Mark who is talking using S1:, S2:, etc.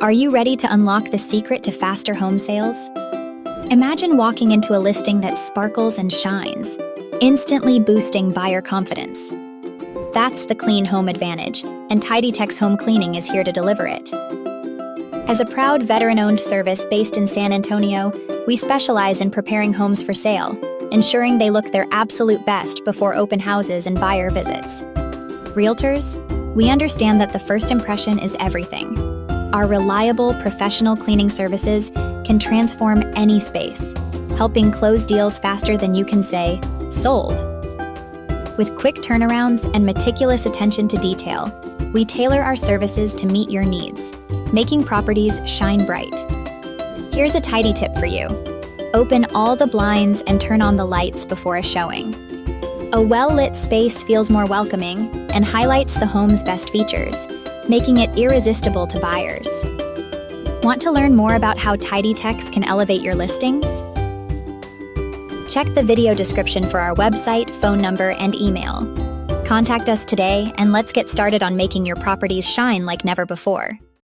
S1: Are you ready to unlock the secret to faster home sales? Imagine walking into a listing that sparkles and shines, instantly boosting buyer confidence. That's the clean home advantage, and TidyTex Home Cleaning is here to deliver it. As a proud veteran-owned service based in San Antonio, we specialize in preparing homes for sale, ensuring they look their absolute best before open houses and buyer visits. Realtors, we understand that the first impression is everything. Our reliable, professional cleaning services can transform any space, helping close deals faster than you can say, "Sold." With quick turnarounds and meticulous attention to detail, we tailor our services to meet your needs, making properties shine bright. Here's a tidy tip for you. Open all the blinds and turn on the lights before a showing. A well-lit space feels more welcoming and highlights the home's best features, making it irresistible to buyers. Want to learn more about how TidyTex can elevate your listings? Check the video description for our website, phone number, and email. Contact us today and let's get started on making your properties shine like never before.